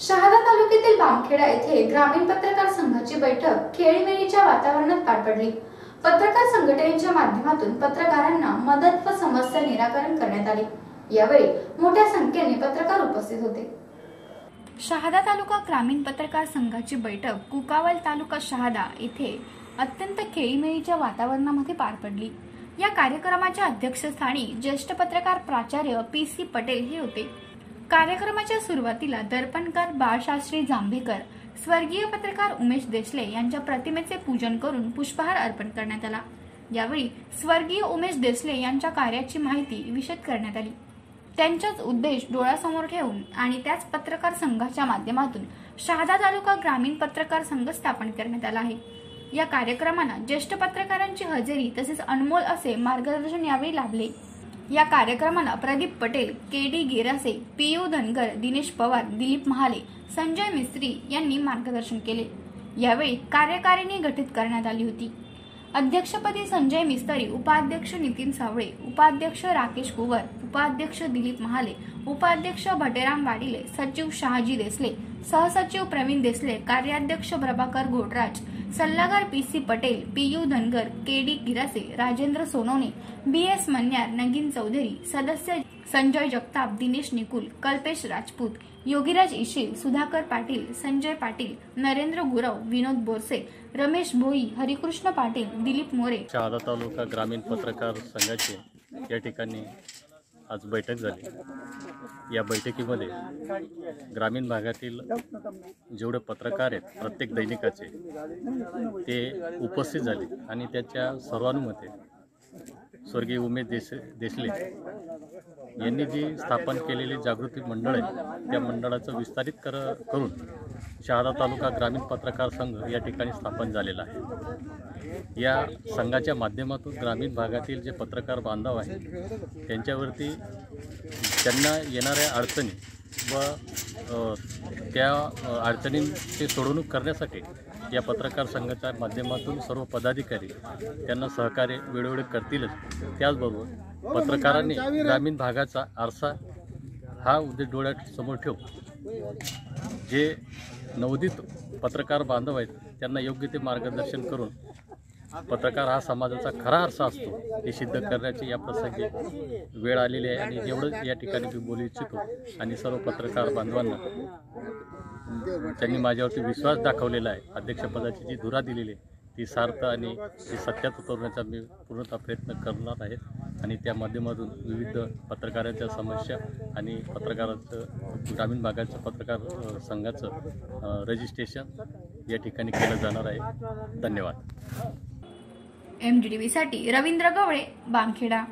शहादा तालुक्यातील बामखेडा येथे ग्रामीण पत्रकार संघाची बैठक खेळीमेळीच्या वातावरणात पार पडली। पत्रकार संघटनेच्या माध्यमातून पत्रकारांना मदत व समस्या निराकरण करण्यात आली। यावेळी मोठ्या संख्येने पत्रकार उपस्थित होते। शहादा तालुका ग्रामीण पत्रकार संघाची बैठक कुकावल तालुका शहादा येथे अत्यंत खेळीमेळीच्या वातावरणामध्ये पार पडली। या कार्यक्रमाच्या अध्यक्षस्थानी ज्येष्ठ पत्रकार प्राचार्य पी.सी. पटेल हे होते। कार्यक्रमाच्या सुरुवातीला दर्पणकार बाळशास्त्री जांभेकर, स्वर्गीय पत्रकार उमेश देसले यांच्या प्रतिमेचे पूजन करून पुष्पहार अर्पण करण्यात आला। यावेळी स्वर्गीय उमेश देसले यांच्या कार्याची माहिती विशद करण्यात आली। त्यांचाच उद्देश डोळ्यासमोर ठेवून आणि त्याच पत्रकार संघाच्या माध्यमातून शहादा तालुका ग्रामीण पत्रकार संघ स्थापन करण्यात आला आहे। या कार्यक्रमाला ज्येष्ठ पत्रकारांची हजेरी तसेच अनमोल असे मार्गदर्शन यावेळी लाभले। या कार्यक्रमाला प्रदीप पटेल, के.डी. गिरासे, पी.यू. धनगर, दिनेश पवार, दिलीप महाले, संजय मिस्त्री यांनी मार्गदर्शन केले। यावेळी कार्यकारिणी गठीत करण्यात आली होती। अध्यक्षपदी संजय मिस्त्री, उपाध्यक्ष नितीन सावळे, उपाध्यक्ष राकेश कुवर, उपाध्यक्ष दिलीप महाले, उपाध्यक्ष भटेराम वाडिले, सचिव शहाजी देसले, सहसचिव प्रवीण देसले, कार्याध्यक्ष प्रभाकर घोटराज, सल्लागार PC. Patel, PU. Dhangar, KD. Girase, Rajendra Sonawane, BS. Manyar, Nagin Chaudhari, सदस्य संजय जगताप, दिनेश निकुल, कल्पेश राजपूत, योगीराज इशील, सुधाकर पाटील, संजय पाटील, नरेंद्र गुरव, विनोद बोरसे, रमेश भोई, हरिकृष्ण पाटील, दिलीप मोरे। शहादा तालुका ग्रामीण पत्रकार संघाची या ठिकाणी आज बैठक झाली। या बैठकीमध्ये ग्रामीण भागातील जेवढे पत्रकार आहेत प्रत्येक दैनिकाचे ते उपस्थित झाले आणि त्याच्या सर्वानुमते स्वर्गीय उमेश देसले यांनी जी स्थापन केलेली जागृती मंडळ आहे त्या मंडळाचं विस्तारित करून शहादा तालुका ग्रामीण पत्रकार संघ या ठिकाणी स्थापन झालेला आहे। या संघाच्या माध्यमातून ग्रामीण भागातील जे पत्रकार बांधव आहेत त्यांच्यावरती त्यांना येणाऱ्या अडचणी व त्या अडचणींची सोडवणूक करण्यासाठी या पत्रकार संघाच्या माध्यमातून सर्व पदाधिकारी त्यांना सहकार्य वेळोवेळी करतीलच। त्याचबरोबर पत्रकारांनी ग्रामीण भागाचा आरसा हा उद्देश डोळ्यासमोर ठेवून जे नवोदित पत्रकार बांधव आहेत त्यांना योग्य ते मार्गदर्शन करून पत्रकार हा समाजाचा खरा आरसा असतो हे सिद्ध करण्याची या प्रसंगी वेळ आलेली आहे। आणि एवढंच या ठिकाणी मी बोलू इच्छितो आणि सर्व पत्रकार बांधवांना त्यांनी माझ्यावरती विश्वास दाखवलेला आहे, अध्यक्षपदाची जी धुरा दिलेली आहे ती सार्थ आणि ती सत्यात उतरवण्याचा मी पूर्णतः प्रयत्न करणार आहे। आणि त्या माध्यमातून विविध पत्रकारांच्या समस्या आणि पत्रकाराचं ग्रामीण भागाच्या पत्रकार संघाचं रजिस्ट्रेशन या ठिकाणी केलं जाणार आहे। धन्यवाद। MDTV साठी रवींद्र गवळे, बामखेडा।